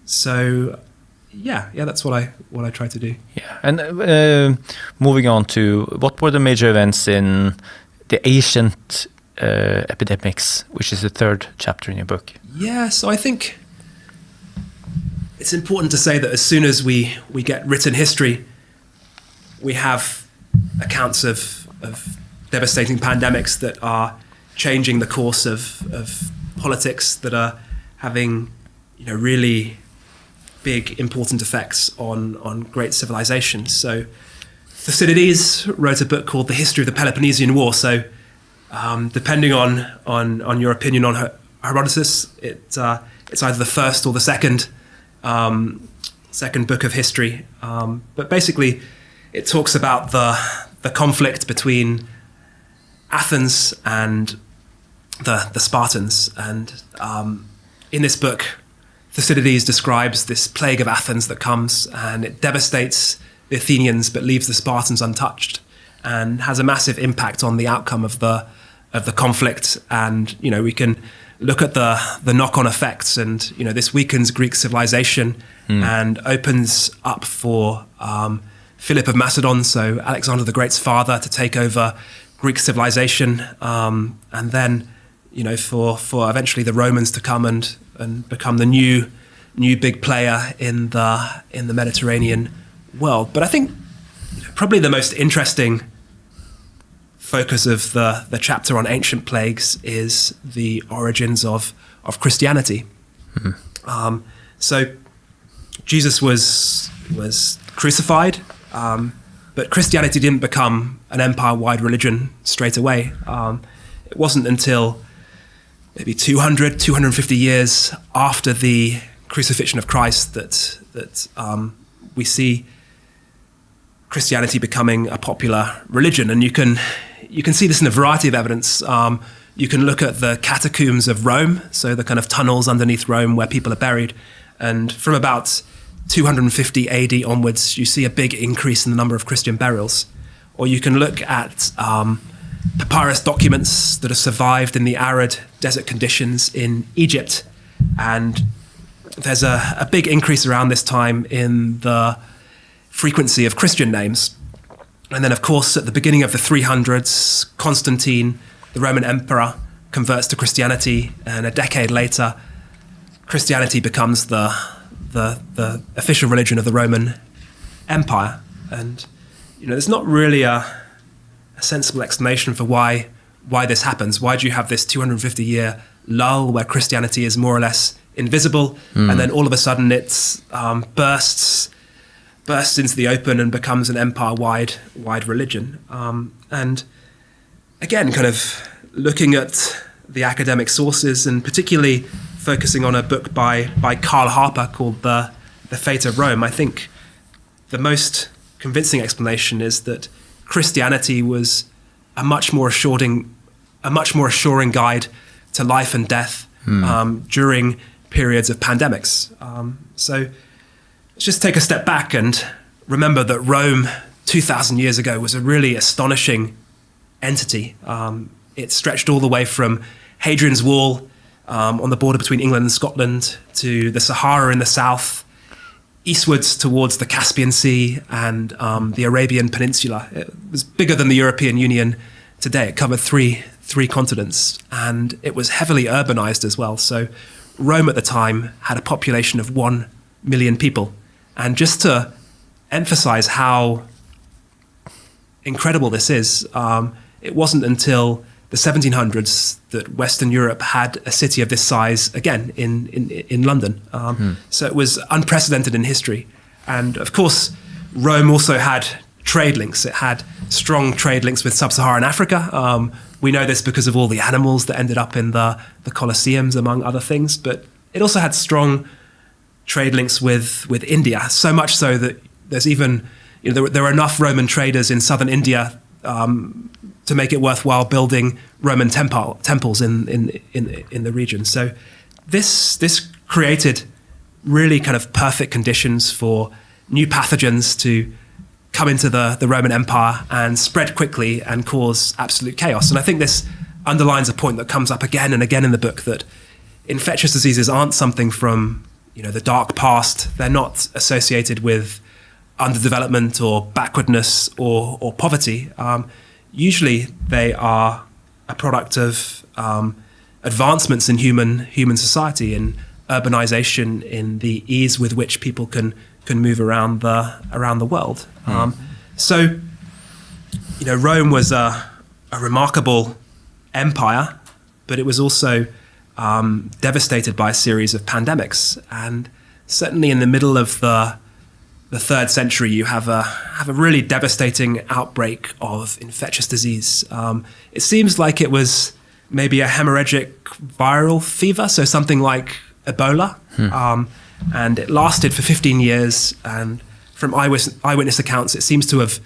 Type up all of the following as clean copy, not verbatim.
So that's what I try to do. Yeah, and moving on to what were the major events in the ancient epidemics, which is the third chapter in your book? Yeah, so I think it's important to say that as soon as we get written history, we have accounts of devastating pandemics that are changing the course of politics, that are having really big, important effects on great civilizations. So Thucydides wrote a book called The History of the Peloponnesian War. So depending on your opinion on Herodotus, it's either the first or the second book of history. But basically, it talks about the conflict between Athens and the Spartans. And in this book, Thucydides describes this plague of Athens that comes, and it devastates the Athenians but leaves the Spartans untouched, and has a massive impact on the outcome of the conflict. And we can look at the knock-on effects, and this weakens Greek civilization and opens up for Philip of Macedon, so Alexander the Great's father, to take over Greek civilization, and then for eventually the Romans to come and become the new big player in the Mediterranean world. But I think probably the most interesting focus of the chapter on ancient plagues is the origins of Christianity. Mm-hmm. So Jesus was crucified, but Christianity didn't become an empire-wide religion straight away. It wasn't until maybe 250 years after the crucifixion of Christ that we see Christianity becoming a popular religion. And you can see this in a variety of evidence. You can look at the catacombs of Rome, so the kind of tunnels underneath Rome where people are buried. And from about 250 AD onwards, you see a big increase in the number of Christian burials. Or you can look at papyrus documents that have survived in the arid desert conditions in Egypt. And there's a big increase around this time in the frequency of Christian names. And then, of course, at the beginning of the 300s, Constantine, the Roman emperor, converts to Christianity, and a decade later, Christianity becomes the official religion of the Roman Empire. And there's not really a sensible explanation for why this happens. Why do you have this 250-year lull where Christianity is more or less invisible, and then all of a sudden it bursts into the open and becomes an empire-wide religion? And again, kind of looking at the academic sources, and particularly focusing on a book by Karl Harper called The Fate of Rome, I think the most convincing explanation is that Christianity was a much more assuring guide to life and death during periods of pandemics. So let's just take a step back and remember that Rome 2,000 years ago was a really astonishing entity. It stretched all the way from Hadrian's Wall on the border between England and Scotland to the Sahara in the south, eastwards towards the Caspian Sea and the Arabian Peninsula. It was bigger than the European Union today. It covered three continents, and it was heavily urbanized as well. So Rome at the time had a population of 1 million people. And just to emphasize how incredible this is, it wasn't until the 1700s that Western Europe had a city of this size again in London. So it was unprecedented in history. And of course, Rome also had trade links. It had strong trade links with sub-Saharan Africa. We know this because of all the animals that ended up in the Colosseums, among other things. But it also had strong trade links with India, so much so that there's even, there were enough Roman traders in southern India to make it worthwhile building Roman temples in the region. So this created really kind of perfect conditions for new pathogens to come into the Roman Empire and spread quickly and cause absolute chaos. And I think this underlines a point that comes up again and again in the book, that infectious diseases aren't something from the dark past. They're not associated with underdevelopment or backwardness or poverty. Usually they are a product of advancements in human society, in urbanization, in the ease with which people can move around the world. So, Rome was a remarkable empire, but it was also devastated by a series of pandemics. And certainly in the middle of the 3rd century, you have a really devastating outbreak of infectious disease. It seems like it was maybe a hemorrhagic viral fever, so something like Ebola. And it lasted for 15 years. And from eyewitness accounts, it seems to have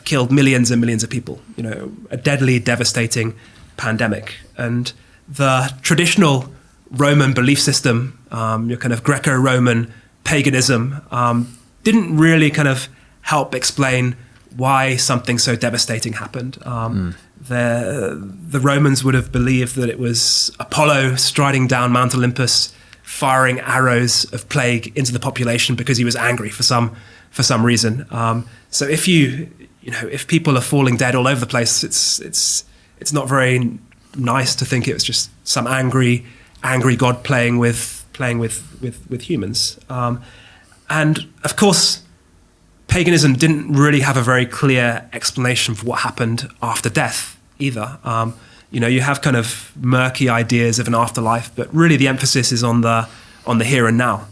killed millions and millions of people. A deadly, devastating pandemic. And the traditional Roman belief system, your kind of Greco-Roman paganism, didn't really kind of help explain why something so devastating happened. The Romans would have believed that it was Apollo striding down Mount Olympus, firing arrows of plague into the population because he was angry for some reason. So if people are falling dead all over the place, it's not very nice to think it was just some angry god playing with humans. And of course, paganism didn't really have a very clear explanation for what happened after death either. You have kind of murky ideas of an afterlife, but really the emphasis is on the here and now.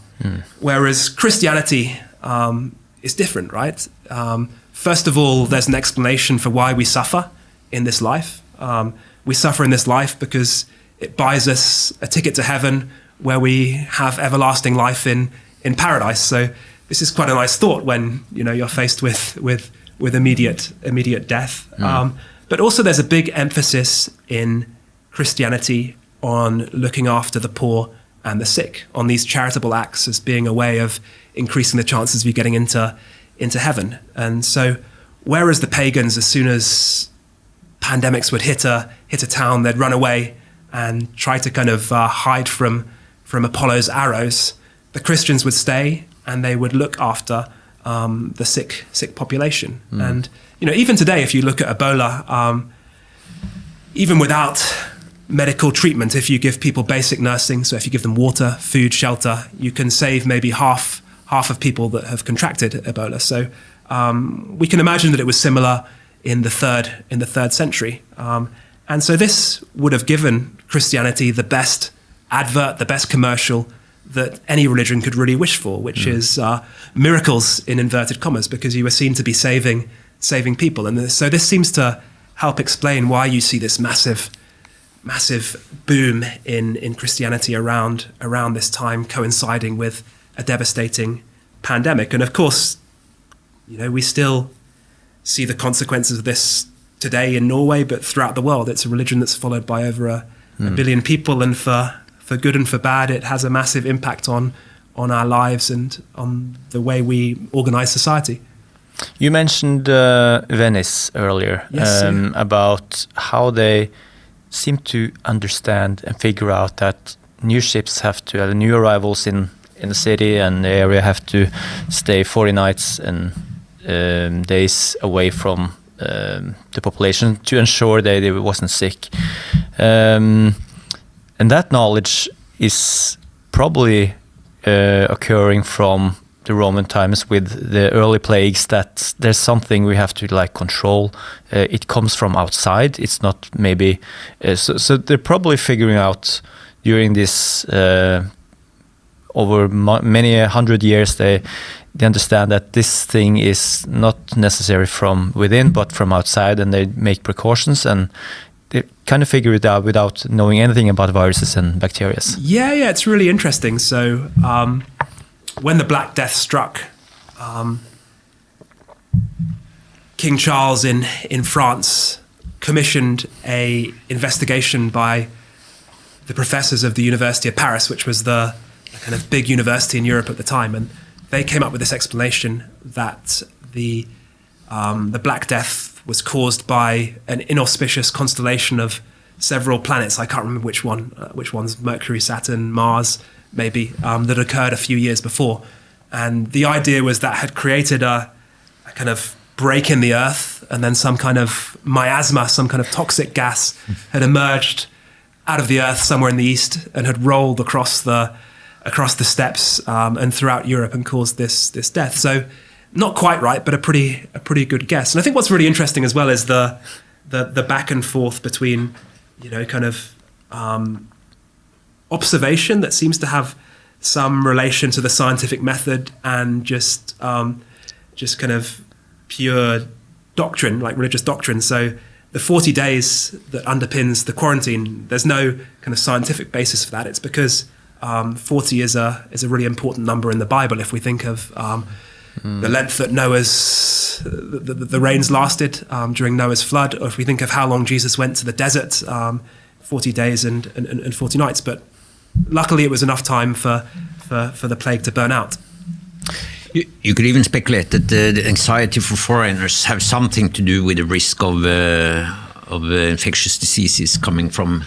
Whereas Christianity is different, right? First of all, there's an explanation for why we suffer in this life. We suffer in this life because it buys us a ticket to heaven where we have everlasting life in paradise. So this is quite a nice thought when you're faced with immediate death. But also there's a big emphasis in Christianity on looking after the poor and the sick, on these charitable acts as being a way of increasing the chances of you getting into heaven. And so whereas the pagans, as soon as pandemics would hit a town, they'd run away and try to kind of hide from Apollo's arrows, the Christians would stay and they would look after the sick population. And even today, if you look at Ebola, even without medical treatment, if you give people basic nursing, so if you give them water, food, shelter, you can save maybe half of people that have contracted Ebola. So we can imagine that it was similar in the third century. And so this would have given Christianity the best advert, the best commercial that any religion could really wish for, which is miracles in inverted commas, because you were seen to be saving people. And so this seems to help explain why you see this massive boom in Christianity around this time, coinciding with a devastating pandemic. And of course, we still see the consequences of this today in Norway, but throughout the world. It's a religion that's followed by over a billion people, and for good and for bad, it has a massive impact on our lives and on the way we organize society. You mentioned Venice earlier. Yes, about how they seem to understand and figure out that new ships have to have new arrivals in the city, and the area have to stay 40 nights and days away from the population to ensure they wasn't sick. And that knowledge is probably occurring from the Roman times with the early plagues, that there's something we have to control. It comes from outside. It's not maybe so they're probably figuring out during this over many 100 years, they understand that this thing is not necessary from within but from outside, and they make precautions, and they kind of figure it out without knowing anything about viruses and bacteria. Yeah, it's really interesting. So when the Black Death struck, King Charles in France commissioned a investigation by the professors of the University of Paris, which was the kind of big university in Europe at the time, and they came up with this explanation that the Black Death was caused by an inauspicious constellation of several planets. I can't remember which ones: Mercury, Saturn, Mars, maybe, that occurred a few years before. And the idea was that had created a kind of break in the earth, and then some kind of miasma, some kind of toxic gas had emerged out of the earth somewhere in the east and had rolled across the steppes and throughout Europe and caused this death. So not quite right, but a pretty good guess. And I think what's really interesting as well is the back and forth between, kind of observation that seems to have some relation to the scientific method and just kind of pure doctrine, like religious doctrine. So the 40 days that underpins the quarantine, there's no kind of scientific basis for that. It's because 40 is a really important number in the Bible. If we think of the length that the rains lasted during Noah's flood, or if we think of how long Jesus went to the desert, 40 days and 40 nights. But luckily it was enough time for the plague to burn out. You could even speculate that the anxiety for foreigners have something to do with the risk of infectious diseases coming from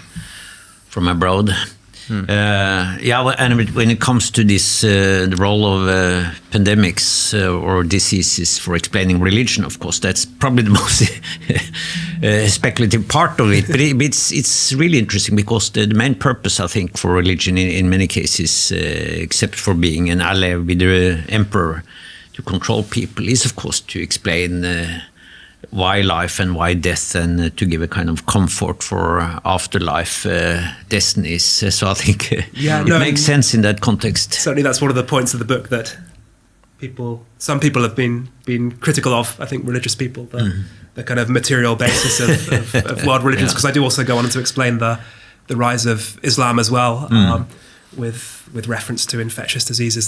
abroad. And when it comes to this, the role of pandemics or diseases for explaining religion, of course, that's probably the most speculative part of it. But it's really interesting because the main purpose, I think, for religion in many cases, except for being an ally with the emperor to control people, is of course to explain why life and why death, and to give a kind of comfort for afterlife destinies. So I think it makes sense in that context. Certainly that's one of the points of the book that some people have been critical of, I think religious people, the kind of material basis of world religions, because I do also go on to explain the rise of Islam as well, with reference to infectious diseases that